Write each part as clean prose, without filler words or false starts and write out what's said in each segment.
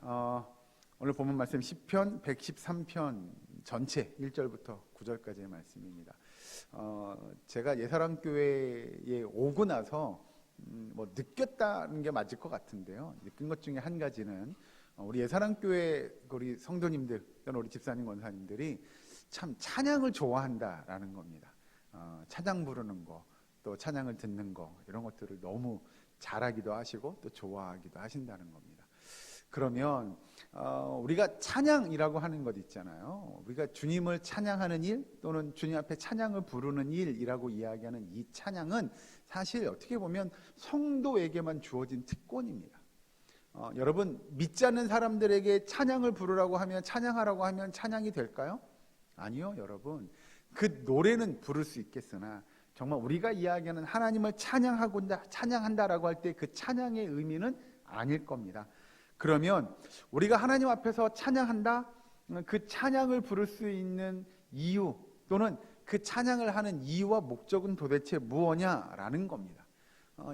오늘 본문 말씀 시편 113편 전체 1절부터 9절까지의 말씀입니다. 제가 예사랑교회에 오고 나서 느꼈다는 게 맞을 것 같은데요. 느낀 것 중에 한 가지는 우리 예사랑교회 우리 성도님들 또는 우리 집사님 권사님들이 참 찬양을 좋아한다라는 겁니다. 찬양 부르는 거, 또 찬양을 듣는 거, 이런 것들을 너무 잘하기도 하시고 또 좋아하기도 하신다는 겁니다. 그러면 우리가 찬양이라고 하는 것 있잖아요. 우리가 주님을 찬양하는 일 또는 주님 앞에 찬양을 부르는 일이라고 이야기하는 이 찬양은 사실 어떻게 보면 성도에게만 주어진 특권입니다. 여러분, 믿지 않는 사람들에게 찬양을 부르라고 하면, 찬양하라고 하면 찬양이 될까요? 아니요, 여러분. 그 노래는 부를 수 있겠으나 정말 우리가 이야기하는 하나님을 찬양한다라고 할 때 그 찬양의 의미는 아닐 겁니다. 그러면 우리가 하나님 앞에서 찬양한다, 그 찬양을 부를 수 있는 이유 또는 그 찬양을 하는 이유와 목적은 도대체 무엇냐라는 겁니다.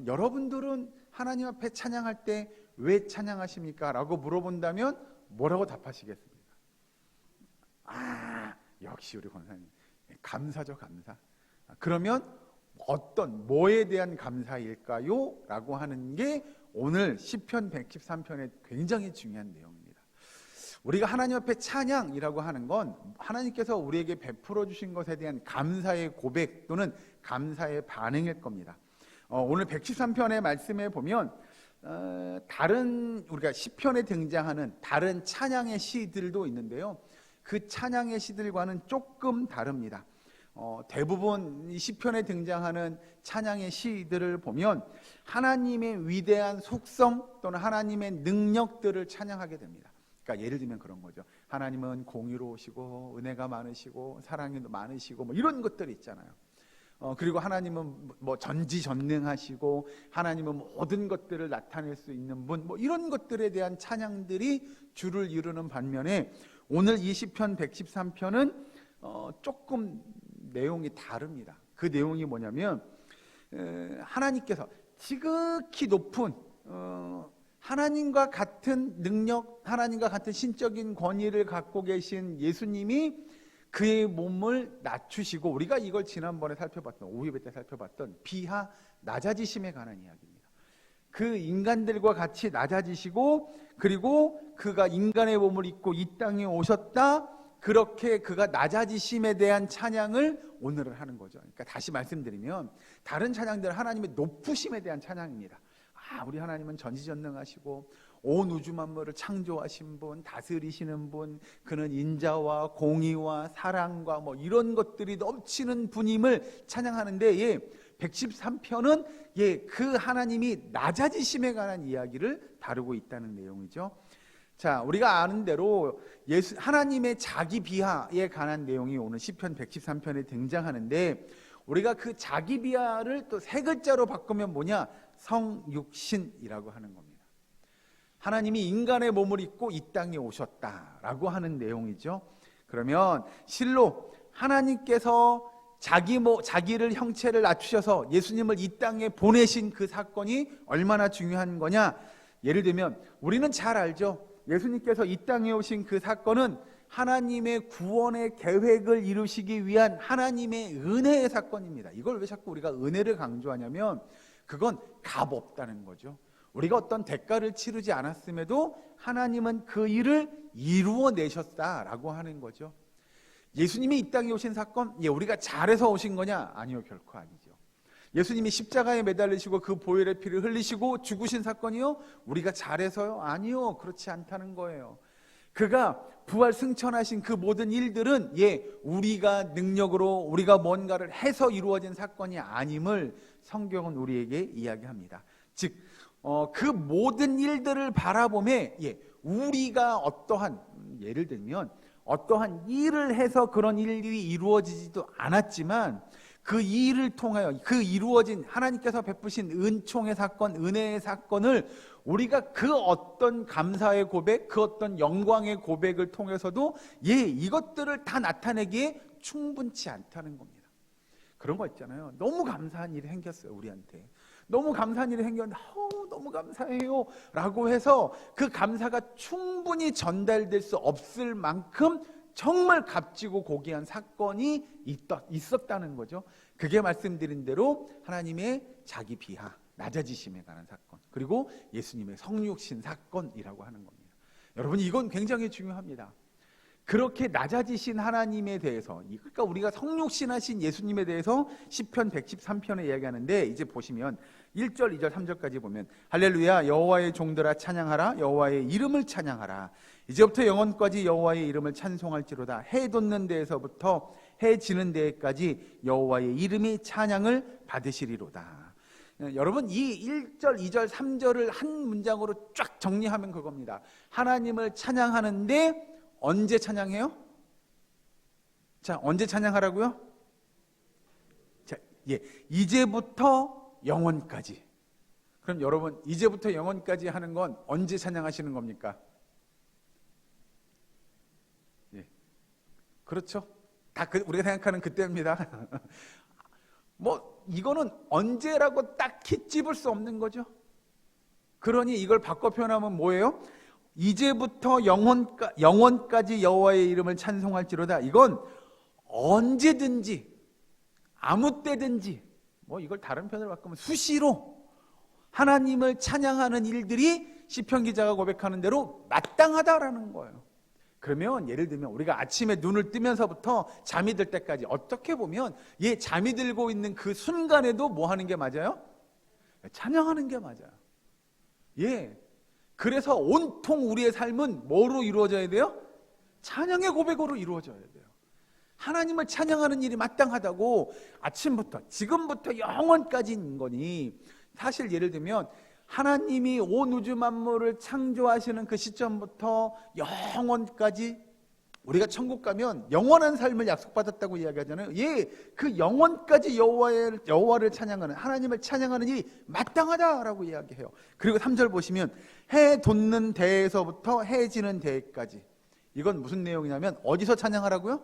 여러분들은 하나님 앞에 찬양할 때 왜 찬양하십니까? 라고 물어본다면 뭐라고 답하시겠습니까? 역시 우리 권사님, 감사죠, 감사. 그러면 뭐에 대한 감사일까요? 라고 하는 게 오늘 시편 113편의 굉장히 중요한 내용입니다. 우리가 하나님 앞에 찬양이라고 하는 건 하나님께서 우리에게 베풀어 주신 것에 대한 감사의 고백 또는 감사의 반응일 겁니다. 오늘 113편의 말씀에 보면 다른 우리가 시편에 등장하는 다른 찬양의 시들도 있는데요. 그 찬양의 시들과는 조금 다릅니다. 대부분 이 시편에 등장하는 찬양의 시들을 보면 하나님의 위대한 속성 또는 하나님의 능력들을 찬양하게 됩니다. 그러니까 예를 들면 그런 거죠. 하나님은 공의로우시고 은혜가 많으시고 사랑이 많으시고 이런 것들이 있잖아요. 그리고 하나님은 전지전능하시고 하나님은 모든 것들을 나타낼 수 있는 분, 이런 것들에 대한 찬양들이 주를 이루는 반면에 오늘 이 시편 113편은 조금 내용이 다릅니다. 그 내용이 뭐냐면 하나님께서 지극히 높은 하나님과 같은 능력, 하나님과 같은 신적인 권위를 갖고 계신 예수님이 그의 몸을 낮추시고, 우리가 이걸 지난번에 살펴봤던, 5예배 때 살펴봤던 비하 낮아지심에 관한 이야기입니다. 그 인간들과 같이 낮아지시고, 그리고 그가 인간의 몸을 입고 이 땅에 오셨다, 그렇게 그가 낮아지심에 대한 찬양을 오늘은 하는 거죠. 그러니까 다시 말씀드리면 다른 찬양들은 하나님의 높으심에 대한 찬양입니다. 우리 하나님은 전지전능하시고 온 우주 만물을 창조하신 분, 다스리시는 분, 그는 인자와 공의와 사랑과 이런 것들이 넘치는 분임을 찬양하는데 113편은 그 하나님이 낮아지심에 관한 이야기를 다루고 있다는 내용이죠. 자, 우리가 아는 대로 하나님의 자기 비하에 관한 내용이 오늘 시편 113편에 등장하는데, 우리가 그 자기 비하를 또 세 글자로 바꾸면 뭐냐? 성육신이라고 하는 겁니다. 하나님이 인간의 몸을 입고 이 땅에 오셨다라고 하는 내용이죠. 그러면 실로 하나님께서 자기를 형체를 낮추셔서 예수님을 이 땅에 보내신 그 사건이 얼마나 중요한 거냐? 예를 들면 우리는 잘 알죠. 예수님께서 이 땅에 오신 그 사건은 하나님의 구원의 계획을 이루시기 위한 하나님의 은혜의 사건입니다. 이걸 왜 자꾸 우리가 은혜를 강조하냐면 그건 값 없다는 거죠. 우리가 어떤 대가를 치르지 않았음에도 하나님은 그 일을 이루어내셨다라고 하는 거죠. 예수님이 이 땅에 오신 사건, 우리가 잘해서 오신 거냐? 아니요, 결코 아니죠. 예수님이 십자가에 매달리시고 그 보혈의 피를 흘리시고 죽으신 사건이요? 우리가 잘해서요? 아니요, 그렇지 않다는 거예요. 그가 부활 승천하신 그 모든 일들은 우리가 능력으로 우리가 뭔가를 해서 이루어진 사건이 아님을 성경은 우리에게 이야기합니다. 즉 그 모든 일들을 바라보매 우리가 예를 들면 어떠한 일을 해서 그런 일이 이루어지지도 않았지만 그 일을 통하여 그 이루어진 하나님께서 베푸신 은총의 사건, 은혜의 사건을 우리가 그 어떤 감사의 고백, 그 어떤 영광의 고백을 통해서도 이것들을 다 나타내기에 충분치 않다는 겁니다. 그런 거 있잖아요. 너무 감사한 일이 생겼어요, 우리한테. 너무 감사한 일이 생겼는데 너무 감사해요 라고 해서 그 감사가 충분히 전달될 수 없을 만큼 정말 값지고 고귀한 사건이 있었다는 거죠. 그게 말씀드린 대로 하나님의 자기 비하, 낮아지심에 관한 사건, 그리고 예수님의 성육신 사건이라고 하는 겁니다. 여러분, 이건 굉장히 중요합니다. 그렇게 낮아지신 하나님에 대해서, 그러니까 우리가 성육신하신 예수님에 대해서 시편 113편에 이야기하는데, 이제 보시면 1절, 2절, 3절까지 보면 할렐루야 여호와의 종들아 찬양하라, 여호와의 이름을 찬양하라. 이제부터 영원까지 여호와의 이름을 찬송할지로다. 해 돋는 데에서부터 해 지는 데까지 여호와의 이름이 찬양을 받으시리로다. 여러분, 이 1절, 2절, 3절을 한 문장으로 쫙 정리하면 그겁니다. 하나님을 찬양하는데 언제 찬양해요? 자, 언제 찬양하라고요? 자, 이제부터 영원까지. 그럼 여러분, 이제부터 영원까지 하는 건 언제 찬양하시는 겁니까? 그렇죠? 다 우리가 생각하는 그때입니다. 이거는 언제라고 딱히 찝을 수 없는 거죠. 그러니 이걸 바꿔 표현하면 뭐예요? 이제부터 영원까지 여호와의 이름을 찬송할지로다. 이건 언제든지 아무 때든지, 이걸 다른 표현으로 바꾸면 수시로 하나님을 찬양하는 일들이 시편 기자가 고백하는 대로 마땅하다라는 거예요. 그러면 예를 들면 우리가 아침에 눈을 뜨면서부터 잠이 들 때까지 어떻게 보면 잠이 들고 있는 그 순간에도 뭐 하는 게 맞아요? 찬양하는 게 맞아요. 그래서 온통 우리의 삶은 뭐로 이루어져야 돼요? 찬양의 고백으로 이루어져야 돼요. 하나님을 찬양하는 일이 마땅하다고 아침부터 지금부터 영원까지인 거니, 사실 예를 들면 하나님이 온 우주 만물을 창조하시는 그 시점부터 영원까지, 우리가 천국 가면 영원한 삶을 약속받았다고 이야기하잖아요. 그 영원까지 여호와를 찬양하는, 하나님을 찬양하는 일이 마땅하다라고 이야기해요. 그리고 3절 보시면 해 돋는 데에서부터 해 지는 데까지. 이건 무슨 내용이냐면 어디서 찬양하라고요?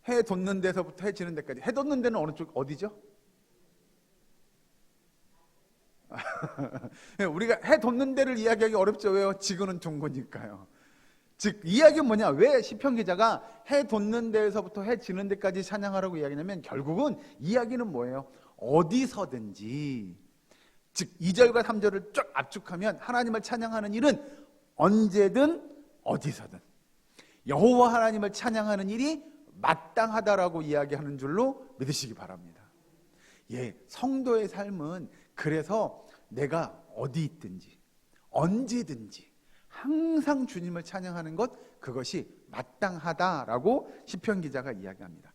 해 돋는 데서부터 해 지는 데까지. 해 돋는 데는 어디죠? 우리가 해 돋는 데를 이야기하기 어렵죠. 왜요? 지구는 둥그니까요. 즉 이야기는 뭐냐? 왜 시편 기자가 해 돋는 데에서부터 해 지는 데까지 찬양하라고 이야기냐면, 결국은 이야기는 뭐예요? 어디서든지, 즉 2절과 3절을 쫙 압축하면 하나님을 찬양하는 일은 언제든 어디서든 여호와 하나님을 찬양하는 일이 마땅하다라고 이야기하는 줄로 믿으시기 바랍니다. 성도의 삶은 그래서 내가 어디 있든지 언제든지 항상 주님을 찬양하는 것, 그것이 마땅하다라고 시편 기자가 이야기합니다.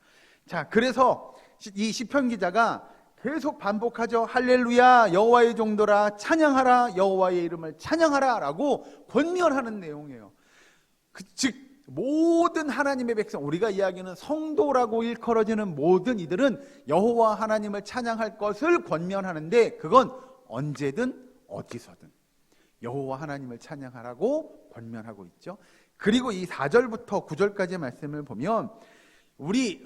자, 그래서 이 시편 기자가 계속 반복하죠. 할렐루야 여호와의 종들아 찬양하라, 여호와의 이름을 찬양하라 라고 권면하는 내용이에요. 즉 모든 하나님의 백성, 우리가 이야기하는 성도라고 일컬어지는 모든 이들은 여호와 하나님을 찬양할 것을 권면하는데, 그건 언제든 어디서든 여호와 하나님을 찬양하라고 권면하고 있죠. 그리고 이 4절부터 9절까지의 말씀을 보면 우리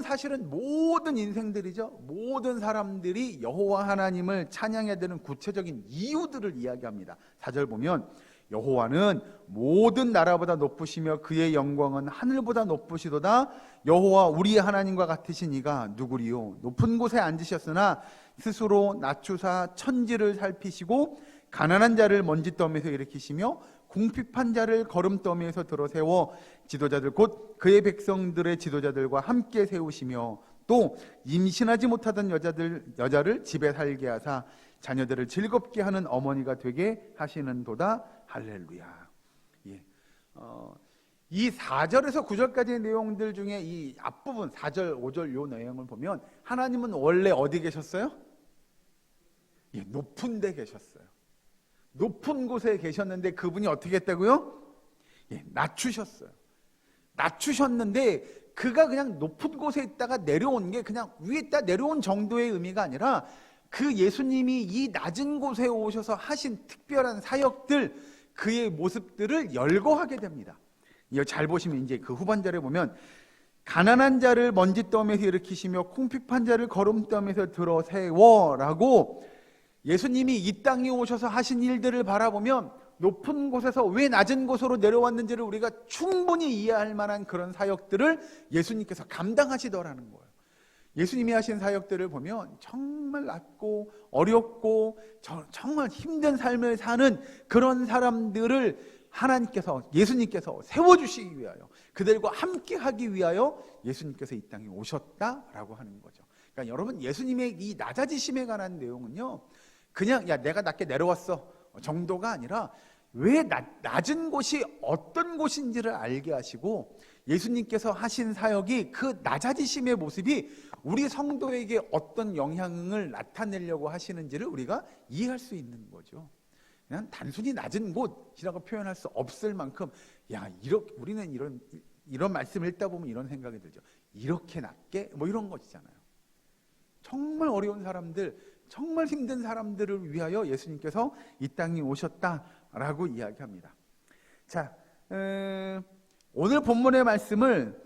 사실은 모든 인생들이죠. 모든 사람들이 여호와 하나님을 찬양해야 되는 구체적인 이유들을 이야기합니다. 4절 보면 여호와는 모든 나라보다 높으시며 그의 영광은 하늘보다 높으시도다. 여호와 우리의 하나님과 같으신 이가 누구리요? 높은 곳에 앉으셨으나 스스로 낮추사 천지를 살피시고 가난한 자를 먼지더미에서 일으키시며 궁핍한 자를 거름더미에서 들어세워 지도자들 곧 그의 백성들의 지도자들과 함께 세우시며 또 임신하지 못하던 여자를 집에 살게 하사 자녀들을 즐겁게 하는 어머니가 되게 하시는도다. 할렐루야. 이 4절에서 9절까지의 내용들 중에 이 앞부분 4절, 5절 요 내용을 보면 하나님은 원래 어디 계셨어요? 높은 데 계셨어요. 높은 곳에 계셨는데 그분이 어떻게 했다고요? 낮추셨어요. 낮추셨는데 그가 그냥 높은 곳에 있다가 내려온 게 그냥 위에 있다 내려온 정도의 의미가 아니라, 그 예수님이 이 낮은 곳에 오셔서 하신 특별한 사역들, 그의 모습들을 열거하게 됩니다. 이거 잘 보시면 이제 그 후반절에 보면 가난한 자를 먼지더미에서 일으키시며 궁핍한 자를 거름더미에서 들어 세워라고 예수님이 이 땅에 오셔서 하신 일들을 바라보면 높은 곳에서 왜 낮은 곳으로 내려왔는지를 우리가 충분히 이해할 만한 그런 사역들을 예수님께서 감당하시더라는 거예요. 예수님이 하신 사역들을 보면 정말 낮고 어렵고 정말 힘든 삶을 사는 그런 사람들을 하나님께서, 예수님께서 세워주시기 위하여, 그들과 함께 하기 위하여 예수님께서 이 땅에 오셨다라고 하는 거죠. 그러니까 여러분, 예수님의 이 낮아지심에 관한 내용은요, 그냥 야 내가 낮게 내려왔어 정도가 아니라 왜 낮은 곳이 어떤 곳인지를 알게 하시고, 예수님께서 하신 사역이 그 낮아지심의 모습이 우리 성도에게 어떤 영향을 나타내려고 하시는지를 우리가 이해할 수 있는 거죠. 그냥 단순히 낮은 곳이라고 표현할 수 없을 만큼, 야 이렇게 우리는 이런 말씀을 읽다 보면 이런 생각이 들죠. 이렇게 낮게 뭐 이런 것이잖아요. 정말 어려운 사람들, 정말 힘든 사람들을 위하여 예수님께서 이 땅에 오셨다라고 이야기합니다. 자, 오늘 본문의 말씀을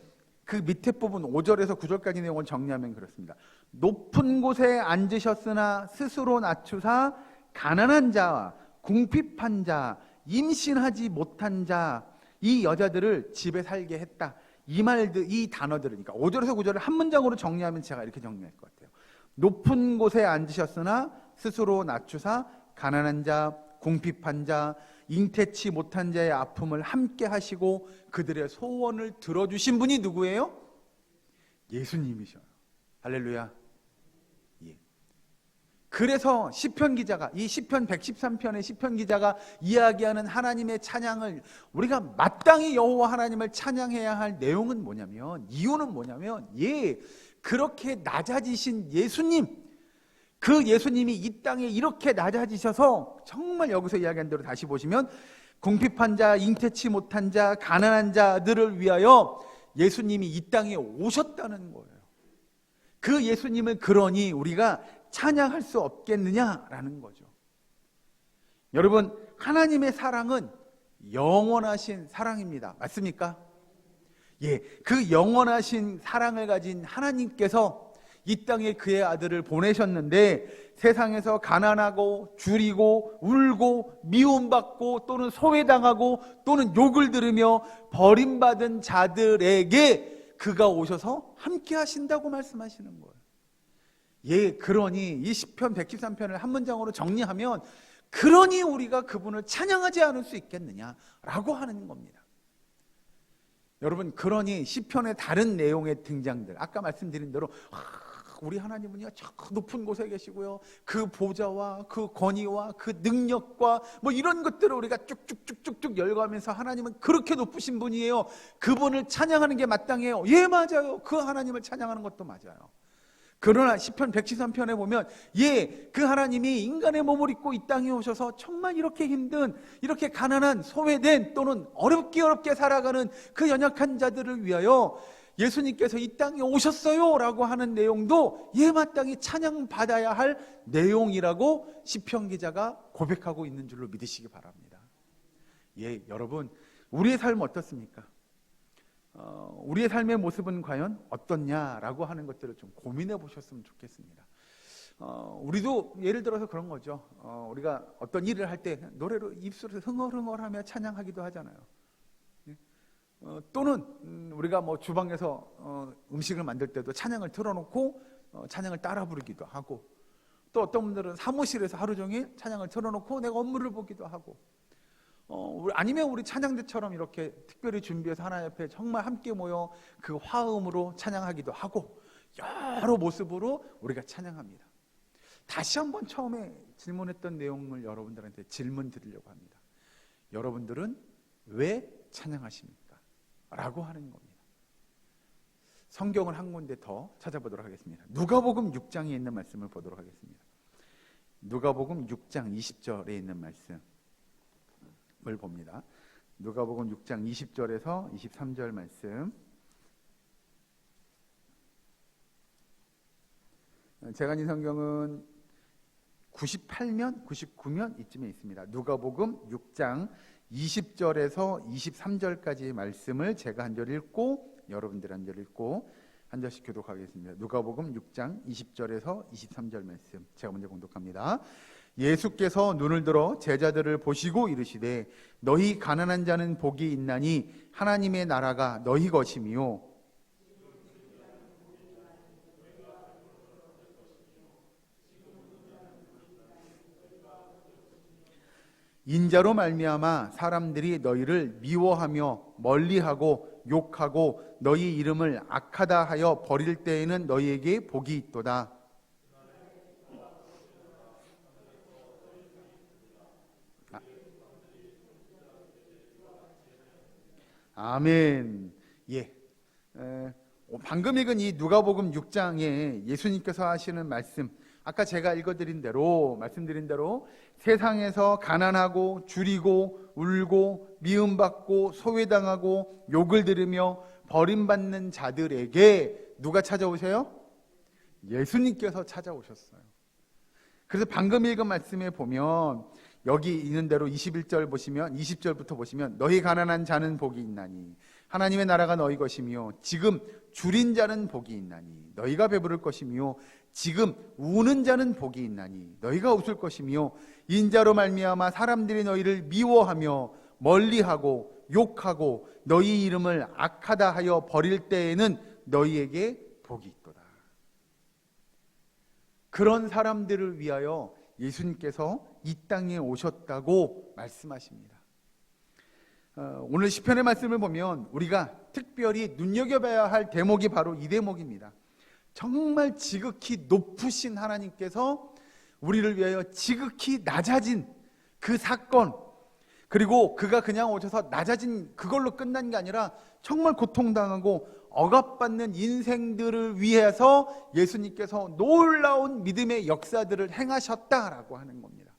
그 밑에 부분 5절에서 9절까지 내용을 정리하면 그렇습니다. 높은 곳에 앉으셨으나 스스로 낮추사 가난한 자와 궁핍한 자, 임신하지 못한 자, 이 여자들을 집에 살게 했다. 이 말들, 이 단어들을, 그러니까 5절에서 9절을 한 문장으로 정리하면 제가 이렇게 정리할 것 같아요. 높은 곳에 앉으셨으나 스스로 낮추사 가난한 자, 궁핍한 자, 잉태치 못한 자의 아픔을 함께 하시고 그들의 소원을 들어주신 분이 누구예요? 예수님이셔요. 할렐루야. 예. 그래서 시편 기자가, 이 시편 113편의 시편 기자가 이야기하는 하나님의 찬양을, 우리가 마땅히 여호와 하나님을 찬양해야 할 내용은 뭐냐면, 이유는 뭐냐면, 그렇게 낮아지신 예수님, 그 예수님이 이 땅에 이렇게 낮아지셔서, 정말 여기서 이야기한 대로 다시 보시면 궁핍한 자, 잉태치 못한 자, 가난한 자들을 위하여 예수님이 이 땅에 오셨다는 거예요. 그 예수님을 그러니 우리가 찬양할 수 없겠느냐라는 거죠. 여러분, 하나님의 사랑은 영원하신 사랑입니다. 맞습니까? 예, 그 영원하신 사랑을 가진 하나님께서 이 땅에 그의 아들을 보내셨는데, 세상에서 가난하고 줄이고 울고 미움받고 또는 소외당하고 또는 욕을 들으며 버림받은 자들에게 그가 오셔서 함께 하신다고 말씀하시는 거예요. 예, 그러니 이 시편 113편을 한 문장으로 정리하면, 그러니 우리가 그분을 찬양하지 않을 수 있겠느냐라고 하는 겁니다. 여러분, 그러니 시편의 다른 내용의 등장들, 아까 말씀드린 대로 우리 하나님은요 저 높은 곳에 계시고요, 그 보좌와 그 권위와 그 능력과 뭐 이런 것들을 우리가 쭉쭉쭉쭉쭉 열거하면서 하나님은 그렇게 높으신 분이에요, 그분을 찬양하는 게 마땅해요. 예, 맞아요. 그 하나님을 찬양하는 것도 맞아요. 그러나 시편 113편에 보면 그 하나님이 인간의 몸을 입고 이 땅에 오셔서 정말 이렇게 힘든, 이렇게 가난한, 소외된 또는 어렵게 살아가는 그 연약한 자들을 위하여 예수님께서 이 땅에 오셨어요 라고 하는 내용도 마땅히 찬양받아야 할 내용이라고 시편 기자가 고백하고 있는 줄로 믿으시기 바랍니다. 여러분, 우리의 삶은 어떻습니까? 우리의 삶의 모습은 과연 어떻냐라고 하는 것들을 좀 고민해 보셨으면 좋겠습니다. 우리도 예를 들어서 그런 거죠. 우리가 어떤 일을 할 때 노래로 입술에서 흥얼흥얼하며 찬양하기도 하잖아요. 또는 우리가 뭐 주방에서 음식을 만들 때도 찬양을 틀어놓고 찬양을 따라 부르기도 하고, 또 어떤 분들은 사무실에서 하루 종일 찬양을 틀어놓고 내가 업무를 보기도 하고, 아니면 우리 찬양대처럼 이렇게 특별히 준비해서 하나님 앞에 정말 함께 모여 그 화음으로 찬양하기도 하고, 여러 모습으로 우리가 찬양합니다. 다시 한번 처음에 질문했던 내용을 여러분들한테 질문 드리려고 합니다. 여러분들은 왜 찬양하십니까? 라고 하는 겁니다. 성경을 한 군데 더 찾아보도록 하겠습니다. 누가복음 6장에 있는 말씀을 보도록 하겠습니다. 누가복음 6장 20절에 있는 말씀을 봅니다. 누가복음 6장 20절에서 23절 말씀. 제가 이 성경은 98면, 99면 이쯤에 있습니다. 누가복음 6장 20절에서 23절까지의 말씀을 제가 한 절 읽고 여러분들 한 절 읽고 한 절씩 교독하겠습니다. 누가복음 6장 20절에서 23절 말씀 제가 먼저 공독합니다. 예수께서 눈을 들어 제자들을 보시고 이르시되 너희 가난한 자는 복이 있나니 하나님의 나라가 너희 것이미요. 인자로 말미암아 사람들이 너희를 미워하며 멀리하고 욕하고 너희 이름을 악하다 하여 버릴 때에는 너희에게 복이 있도다. 아멘. 예. 방금 읽은 이 누가복음 6장에 예수님께서 하시는 말씀, 아까 제가 읽어드린 대로, 말씀드린 대로 세상에서 가난하고 줄이고 울고 미움받고 소외당하고 욕을 들으며 버림받는 자들에게 누가 찾아오세요? 예수님께서 찾아오셨어요. 그래서 방금 읽은 말씀에 보면 여기 있는 대로 21절 보시면 20절부터 보시면 너희 가난한 자는 복이 있나니 하나님의 나라가 너희 것이며 지금 줄인 자는 복이 있나니 너희가 배부를 것이며 지금 우는 자는 복이 있나니 너희가 웃을 것이며 인자로 말미암아 사람들이 너희를 미워하며 멀리하고 욕하고 너희 이름을 악하다 하여 버릴 때에는 너희에게 복이 있도다. 그런 사람들을 위하여 예수님께서 이 땅에 오셨다고 말씀하십니다. 오늘 시편의 말씀을 보면 우리가 특별히 눈여겨봐야 할 대목이 바로 이 대목입니다. 정말 지극히 높으신 하나님께서 우리를 위하여 지극히 낮아진 그 사건, 그리고 그가 그냥 오셔서 낮아진 그걸로 끝난 게 아니라 정말 고통당하고 억압받는 인생들을 위해서 예수님께서 놀라운 믿음의 역사들을 행하셨다라고 하는 겁니다.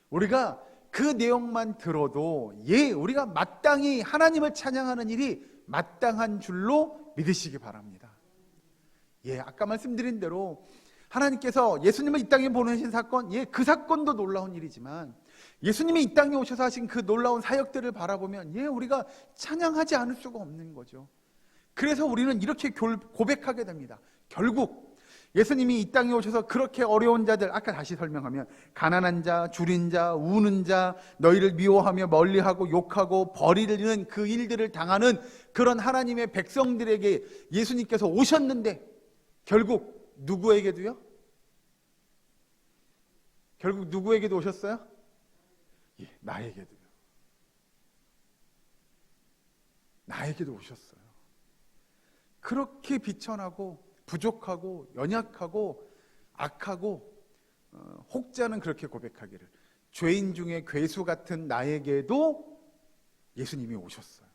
우리가 그 내용만 들어도 우리가 마땅히 하나님을 찬양하는 일이 마땅한 줄로 믿으시기 바랍니다. 아까 말씀드린 대로 하나님께서 예수님을 이 땅에 보내신 사건, 그 사건도 놀라운 일이지만 예수님이 이 땅에 오셔서 하신 그 놀라운 사역들을 바라보면 우리가 찬양하지 않을 수가 없는 거죠. 그래서 우리는 이렇게 고백하게 됩니다. 결국 예수님이 이 땅에 오셔서 그렇게 어려운 자들, 아까 다시 설명하면 가난한 자, 줄인 자, 우는 자, 너희를 미워하며 멀리하고 욕하고 버리는 그 일들을 당하는 그런 하나님의 백성들에게 예수님께서 오셨는데 결국 누구에게도요? 결국 누구에게도 오셨어요? 나에게도요. 나에게도 오셨어요. 그렇게 비천하고 부족하고 연약하고 악하고 혹자는 그렇게 고백하기를 죄인 중에 괴수 같은 나에게도 예수님이 오셨어요.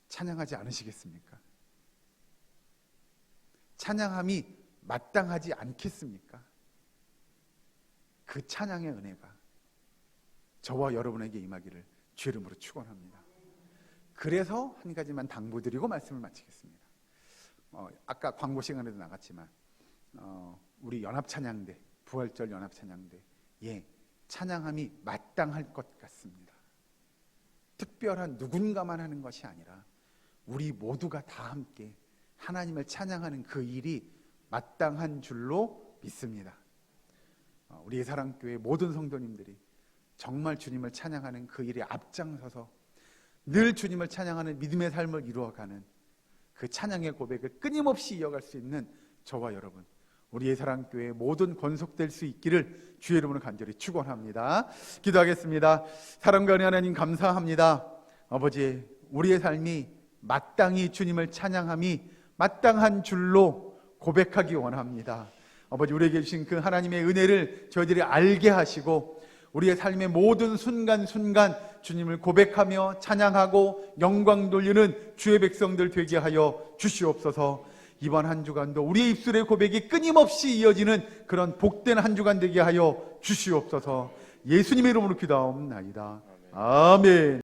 찬양하지 않으시겠습니까? 찬양함이 마땅하지 않겠습니까? 그 찬양의 은혜가 저와 여러분에게 임하기를 주 이름으로 축원합니다. 그래서 한 가지만 당부드리고 말씀을 마치겠습니다. 아까 광고 시간에도 나갔지만 우리 연합찬양대, 부활절 연합찬양대 찬양함이 마땅할 것 같습니다. 특별한 누군가만 하는 것이 아니라 우리 모두가 다 함께 하나님을 찬양하는 그 일이 마땅한 줄로 믿습니다. 우리 예사랑교회 모든 성도님들이 정말 주님을 찬양하는 그 일에 앞장서서 늘 주님을 찬양하는 믿음의 삶을 이루어가는 그 찬양의 고백을 끊임없이 이어갈 수 있는 저와 여러분, 우리 예사랑교회 모든 권속될 수 있기를 주의 이름으로 간절히 축원합니다. 기도하겠습니다. 사랑과 은혜 하나님 감사합니다. 아버지, 우리의 삶이 마땅히 주님을 찬양함이 마땅한 줄로 고백하기 원합니다. 아버지, 우리에게 주신 그 하나님의 은혜를 저희들이 알게 하시고 우리의 삶의 모든 순간순간 주님을 고백하며 찬양하고 영광 돌리는 주의 백성들 되게 하여 주시옵소서. 이번 한 주간도 우리의 입술의 고백이 끊임없이 이어지는 그런 복된 한 주간 되게 하여 주시옵소서. 예수님의 이름으로 기도하옵나이다. 아멘.